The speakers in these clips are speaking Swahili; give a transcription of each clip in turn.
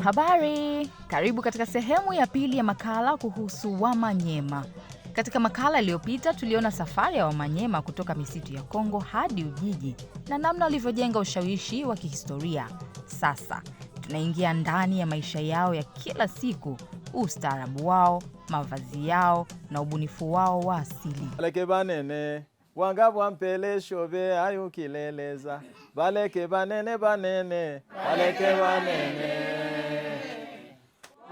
Habari, karibu katika sehemu ya pili ya makala kuhusu Wamanyema. Katika makala iliyopita tuliona safari ya Wamanyema kutoka misitu ya Kongo hadi Ujiji na namna walivyojenga ushawishi wa kihistoria. Sasa tunaingia ndani ya maisha yao ya kila siku, ustaarabu wao, mavazi yao na ubunifu wao wa asili. Baleke banene wanga bwampele shobe ayu kileleza, baleke banene banene, baleke banene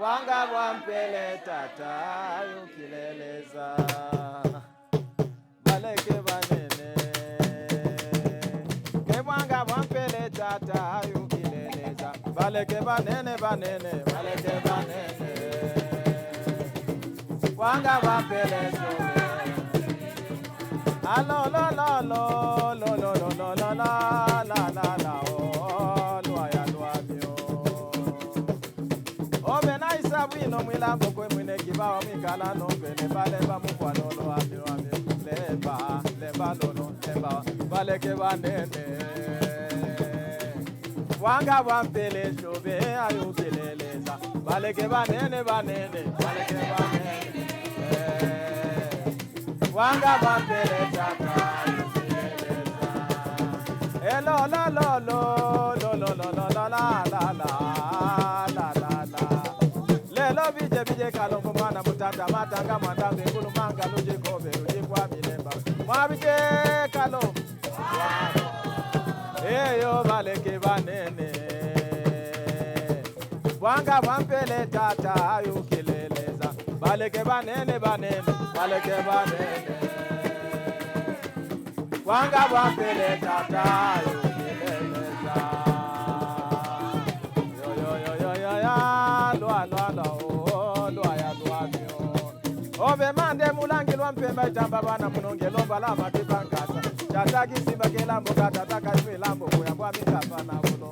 wanga bwampele tata ayu kileleza, baleke banene ke wanga bwampele tata ayu kileleza, baleke banene banene, baleke banene wanga bwampele shobe. Alo lo lo lo lo lo lo lo la la la la la oh lo ya lo amio o bena isabu ino mwilambo kwe mwine kibao mikala no pele pale ba mukwa lo lo amio amio leba lo lo leba baleke banene wanga wampele shobe ayo keleleza baleke banene banene baleke banene wanga bambele tata elo la la lo lo lo lo lo la la la la la la la lelo bije kalongo mwana mutata matanga mwandange ngulu manga luje kobe luje kwa milemba mwabije kalongo eyo baleke banene wanga bambele tata ayo keleleza baleke banene banene baleke banene wanga bwampele tata yokeleleza yo ya lo ya obe mande mulangi lwa mpemba itamba bana munonge lomba la makibangasa chataki simba kelambo katata kashwelambo kuya kwa mikapa na bulo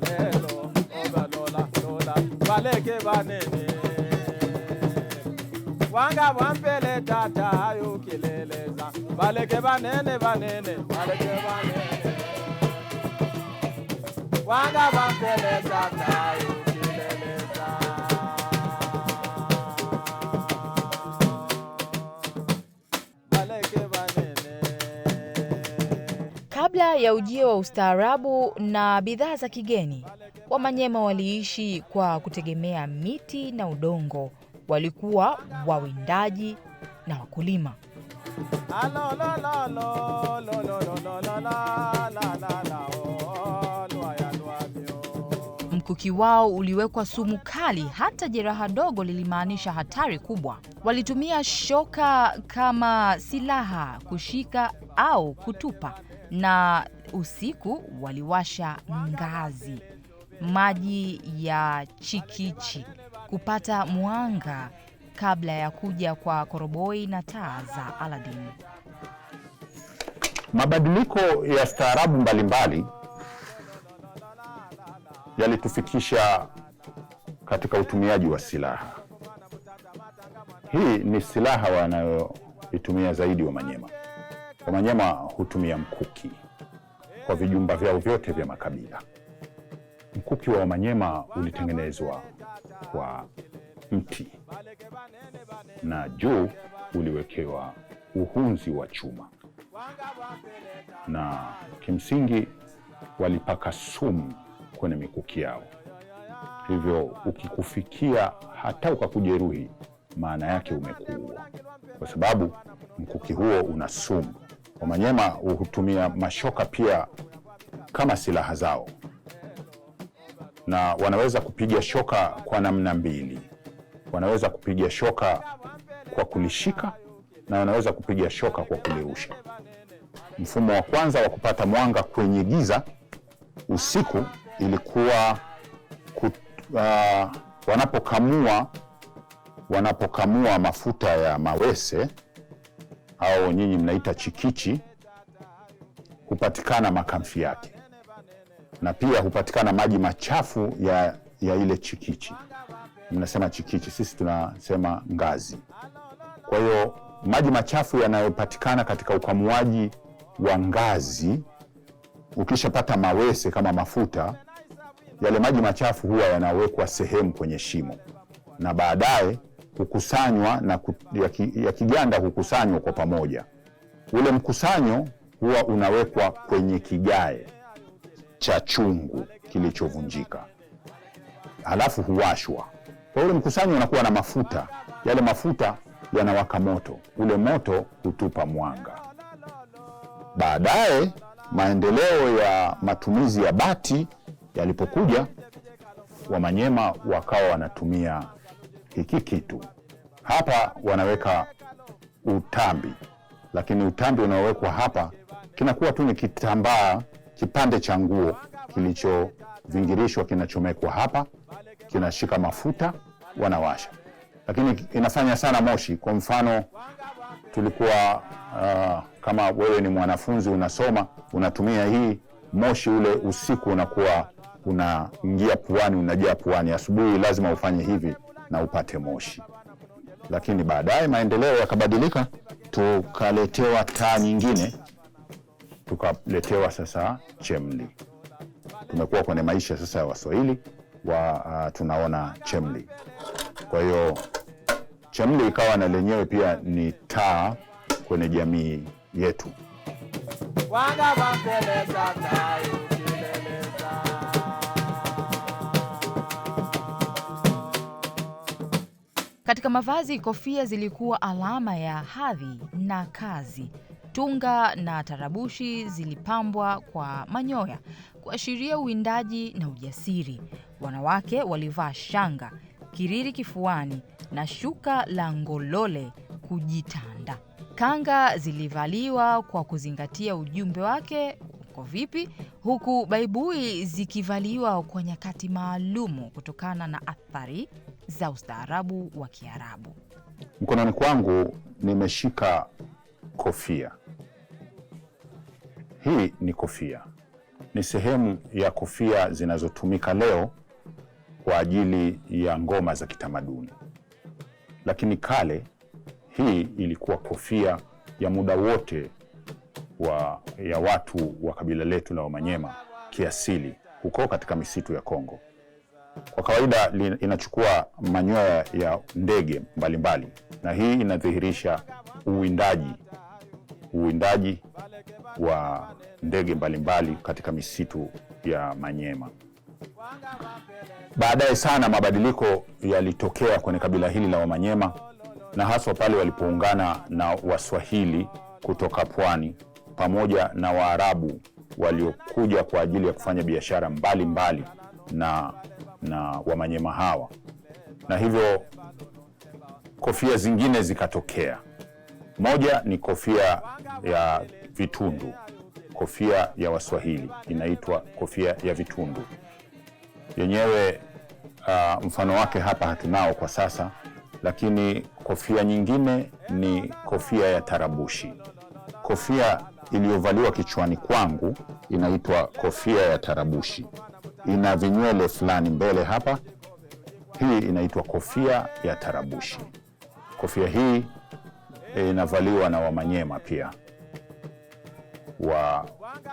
lelo oba lola baleke banene wanga wampele tata ayo kileleza baleke banene banene baleke banene wanga wampele tata ayo kileleza baleke banene. Kabla ya ujio wa ustaarabu na bidhaa za kigeni, Wamanyema waliishi kwa kutegemea miti na udongo. Walikuwa wawindaji na wakulima. Mkuki wao uliwekwa sumu kali, hata jeraha dogo lilimaanisha hatari kubwa. Walitumia shoka kama silaha kushika au kutupa, na usiku waliwasha ngazi, maji ya chikichi kupata mwanga kabla ya kuja kwa koroboi na taa za Aladdin. Mabadiliko ya staarabu mbalimbali yalitufikisha katika utumiaji wa silaha. Hii ni silaha wanayoitumia zaidi Wamanyema. Wamanyema hutumia mkuki kwa vijumba vyao vyote vya makabila. Mkuki wa Wamanyema ulitengenezwa kwa mti na juu uliwekewa uhunzi wa chuma, na kimsingi walipaka sumu kwenye mikuki yao. Hivyo ukikufikia hata ukakujeruhi, maana yake umekuua, kwa sababu mkuki huo una sumu. Wamanyema hutumia mashoka pia kama silaha zao, na wanaweza kupiga shoka kwa namna mbili. Wanaweza kupiga shoka kwa kulishika na wanaweza kupiga shoka kwa kulirusha. Mfumo wa kwanza wa kupata mwanga kwenye giza usiku ilikuwa wanapokamua mafuta ya mawese au nyinyi mnaita chikichi, hupatikana makamfi yake, na pia hupatikana maji machafu ya ile chikichi. Mnasema chikichi, sisi tunasema ngazi. Kwa hiyo maji machafu yanayopatikana katika ukamuaji wa ngazi, ukishapata mawese kama mafuta, yale maji machafu huwa yanawekwa sehemu kwenye shimo na baadaye hukusanywa na yakiganda hukusanywa kwa pamoja. Ule mkusanyo huwa unawekwa kwenye kigae cha chungu kilichovunjika, halafu huwashwa. Kwa ule mkusanyo unakuwa na mafuta, yale mafuta yanawaka moto, ule moto hutupa mwanga. Baadaye maendeleo ya matumizi ya bati yalipokuja, Wamanyema wakawa wanatumia hiki kitu. Hapa wanaweka utambi, lakini utambi unaowekwa hapa kinakuwa tu ni kitambaa, kipande cha nguo kilichovingirishwa, kinachomekwa hapa, kinashika mafuta, wanawasha. Lakini inafanya sana moshi. Kwa mfano, tulikuwa kama wewe ni mwanafunzi unasoma, unatumia hii, moshi ule usiku unakuwa unaingia puani, unajaa puani. Asubuhi lazima ufanye hivi na upate moshi. Lakini baadaye maendeleo yakabadilika, tukaletewa taa nyingine, tukaletewa sasa chemli. Tumekuwa kwenye maisha sasa ya Waswahili tunaona chemli. Kwa hiyo chemli ikawa na lenyewe pia ni taa kwenye jamii yetu. Katika mavazi, kofia zilikuwa alama ya hadhi na kazi. Tunga na tarabushi zilipambwa kwa manyoya kuashiria uwindaji na ujasiri. Wanawake walivaa shanga, kiriri kifuani na shuka la ngolole kujitanda. Kanga zilivaliwa kwa kuzingatia ujumbe wake uko vipi, huku baibui zikivaliwa kwa nyakati maalumu kutokana na athari za ustaarabu wa Kiarabu. Mkononi kwangu nimeshika kofia. Hii ni kofia. Ni sehemu ya kofia zinazotumika leo kwa ajili ya ngoma za kitamaduni. Lakini kale hii ilikuwa kofia ya muda wote ya watu wa kabila letu la Wamanyema kiasili huko katika misitu ya Kongo. Kwa kawaida inachukua manyoya ya ndege mbalimbali, na hii inadhihirisha uwindaji wa ndege mbalimbali katika misitu ya Manyema. Baadaye sana mabadiliko yalitokea kwenye kabila hili la Wamanyema, na haswa pale walipoungana na Waswahili kutoka pwani pamoja na Waarabu waliokuja kwa ajili ya kufanya biashara mbalimbali na Wamanyema hawa. Na hivyo kofia zingine zikatokea. Moja ni kofia ya vitundu. Kofia ya Waswahili inaitwa kofia ya vitundu. Yenyewe mfano wake hapa hatunao kwa sasa, lakini kofia nyingine ni kofia ya tarabushi. Kofia iliyovaliwa kichwani kwangu inaitwa kofia ya tarabushi. Ina vinywele fulani mbele hapa. Hii inaitwa kofia ya tarabushi. Kofia hii inavaliwa na Wamanyema pia wa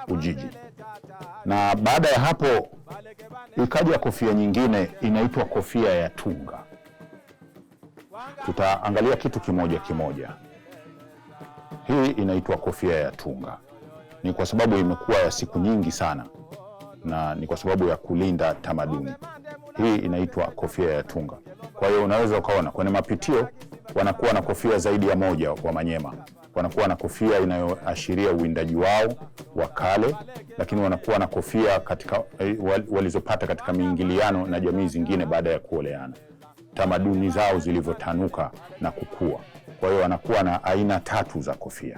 Ujiji. Na baada ya hapo ikaja kofia nyingine inaitwa kofia ya tunga. Tutaangalia kitu kimoja kimoja. Hii inaitwa kofia ya tunga. Ni kwa sababu imekuwa ya siku nyingi sana, na ni kwa sababu ya kulinda tamaduni. Hii inaitwa kofia ya tunga. Kwa hiyo unaweza ukaona kwenye mapitio wanakuwa na kofia zaidi ya moja wa Manyema. Wanakuwa na kofia inayoashiria uwindaji wao wa kale, lakini wanakuwa na kofia walizopata katika miingiliano na jamii zingine baada ya kuoleana. Tamaduni zao zilivyotanuka na kukua. Kwa hiyo wanakuwa na aina 3 za kofia.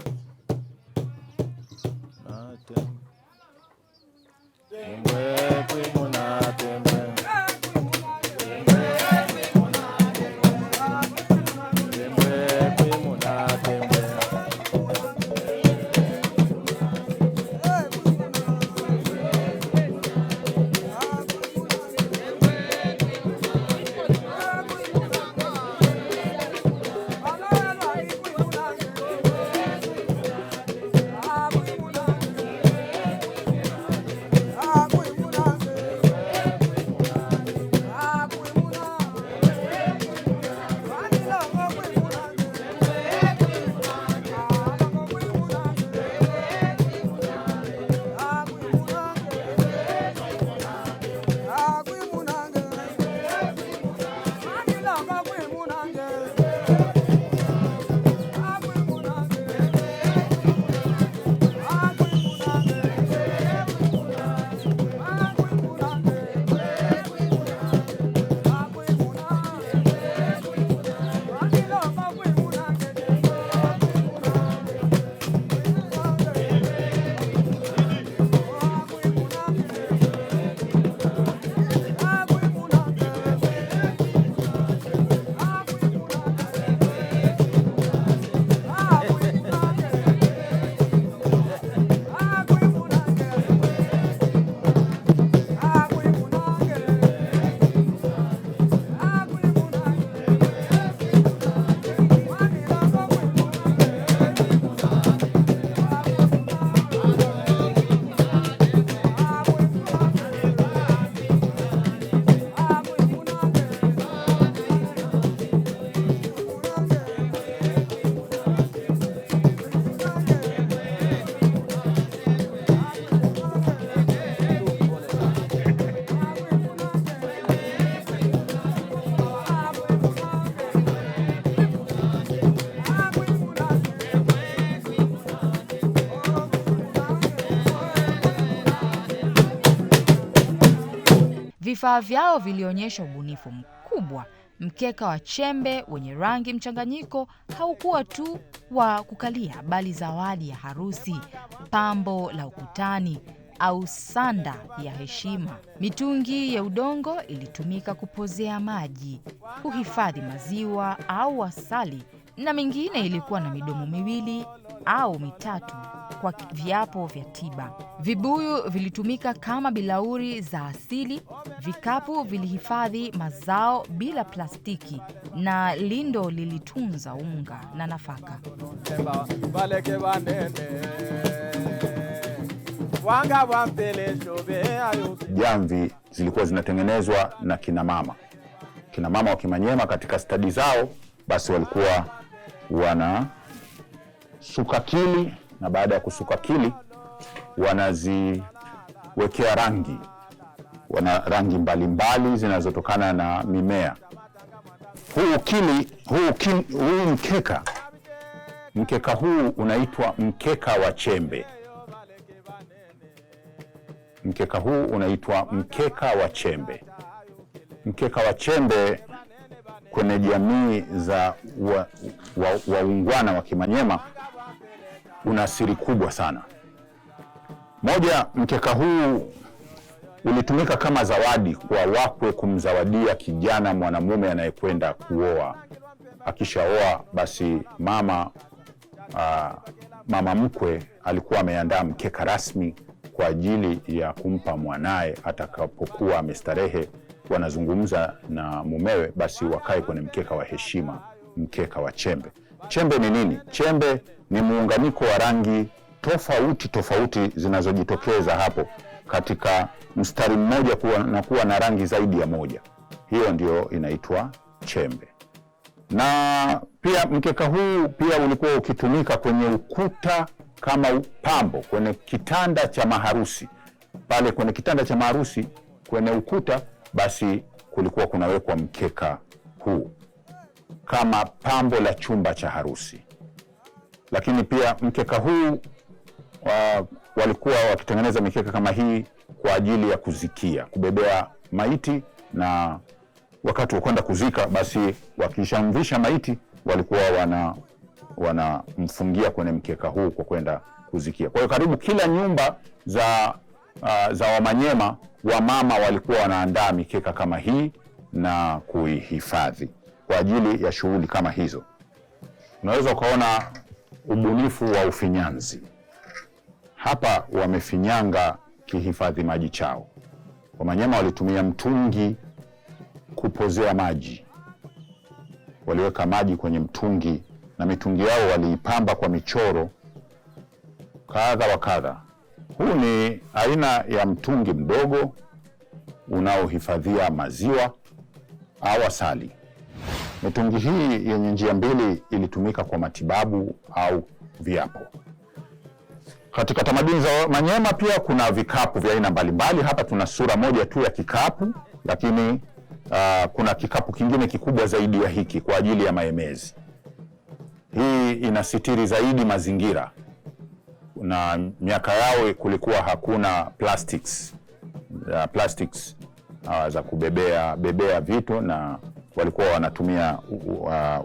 Vifaa vyao vilionyesha ubunifu mkubwa. Mkeka wa chembe wenye rangi mchanganyiko haukuwa tu wa kukalia, bali zawadi ya harusi, pambo la ukutani au sanda ya heshima. Mitungi ya udongo ilitumika kupozea maji, kuhifadhi maziwa au asali, na mingine ilikuwa na midomo miwili au mitatu kwa viapo vya tiba. Vibuyu vilitumika kama bilauri za asili. Vikapu vilihifadhi mazao bila plastiki, na lindo lilitunza unga na nafaka. Jamvi zilikuwa zinatengenezwa na kina mama. Kina mama wa Kimanyema katika stadi zao, basi walikuwa wanasuka kili, na baada ya kusuka kili wanaziwekea rangi. Wana rangi mbalimbali zinazotokana na mimea. Huu mkeka huu unaitwa mkeka wa chembe. Mkeka huu unaitwa mkeka wa chembe. Mkeka wa chembe kwenye jamii za waungwana wa Kimanyema una siri kubwa sana. Moja, mkeka huu ulitumika kama zawadi kwa wakwe kumzawadia kijana mwanamume anayekwenda kuoa. Akishaoa basi mama mkwe alikuwa ameandaa mkeka rasmi kwa ajili ya kumpa mwanaye atakapokuwa amestarehe, wanazungumza na mumewe, basi wakae kwenye mkeka wa heshima, mkeka wa chembe. Chembe ni nini? Chembe ni muunganiko wa rangi tofauti zinazojitokeza hapo katika mstari mmoja kuwa na rangi zaidi ya moja. Hiyo ndio inaitwa chembe. Na pia mkeka huu pia ulikuwa ukitumika kwenye ukuta kama pambo kwenye kitanda cha maharusi. Pale kwenye kitanda cha maharusi kwenye ukuta, basi kulikuwa kunawekwa mkeka huu kama pambo la chumba cha harusi. Lakini pia mkeka huu walikuwa wakitengeneza mikeka kama hii kwa ajili ya kuzikia, kubebea maiti, na wakati wa kwenda kuzika, basi wakishamvisha maiti walikuwa wanamfungia kwenye mkeka huu kwa kwenda kuzikia. Kwa hiyo karibu kila nyumba za Wamanyema, wamama walikuwa wanaandaa mikeka kama hii na kuihifadhi kwa ajili ya shughuli kama hizo. Unaweza ukaona ubunifu wa ufinyanzi. Hapa wamefinyanga kihifadhi maji chao. Wamanyema walitumia mtungi kupozea maji. Waliweka maji kwenye mtungi, na mitungi yao waliipamba kwa michoro kadha wa kadha. Huu ni aina ya mtungi mdogo unaohifadhia maziwa au asali. Mitungi hii yenye njia mbili ilitumika kwa matibabu au viapo. Katika tamaduni za Manyema pia kuna vikapu vya aina mbalimbali. Hapa tuna sura moja tu ya kikapu, lakini kuna kikapu kingine kikubwa zaidi ya hiki kwa ajili ya maemezi. Hii inasitiri zaidi mazingira, na miaka yao kulikuwa hakuna plastics za kubebea vitu, na walikuwa wanatumia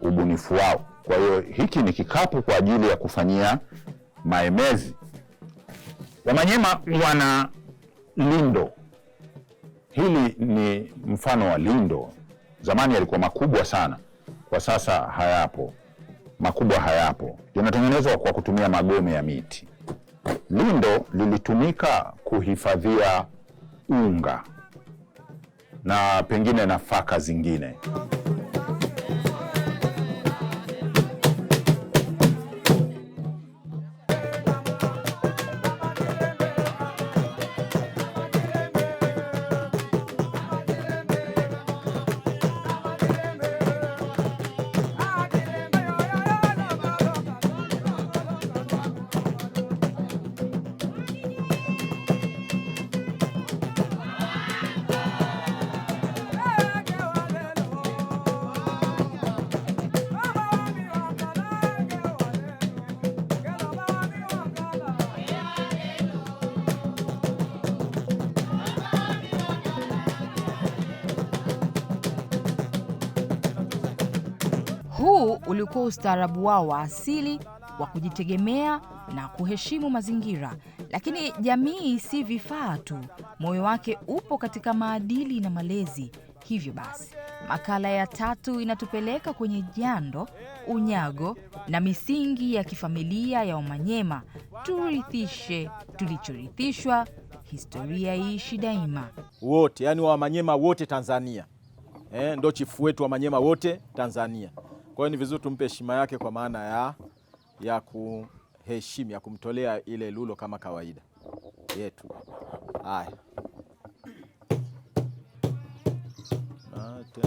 ubunifu wao. Kwa hiyo hiki ni kikapu kwa ajili ya kufanyia maemezi. Wamanyema wana lindo. Hili ni mfano wa lindo. Zamani yalikuwa makubwa sana, kwa sasa hayapo. Makubwa hayapo. Yanatengenezwa kwa kutumia magome ya miti. Lindo lilitumika kuhifadhia unga na pengine nafaka zingine. ulikuwa ustaarabu wao wa asili wa kujitegemea na kuheshimu mazingira. Lakini jamii si vifaa tu, moyo wake upo katika maadili na malezi. Hivyo basi, makala ya 3 inatupeleka kwenye jando, unyago na misingi ya kifamilia ya Wamanyema. Turithishe tulichorithishwa, historia iishi daima. Wote, yani Wamanyema wote Tanzania. Ndo chifu wetu Wamanyema wote Tanzania. Kwa hiyo ni vizuri tumpe heshima yake kwa maana ya kuheshimu, ya kumtolea ile lulo kama kawaida yetu. Haya. Mate.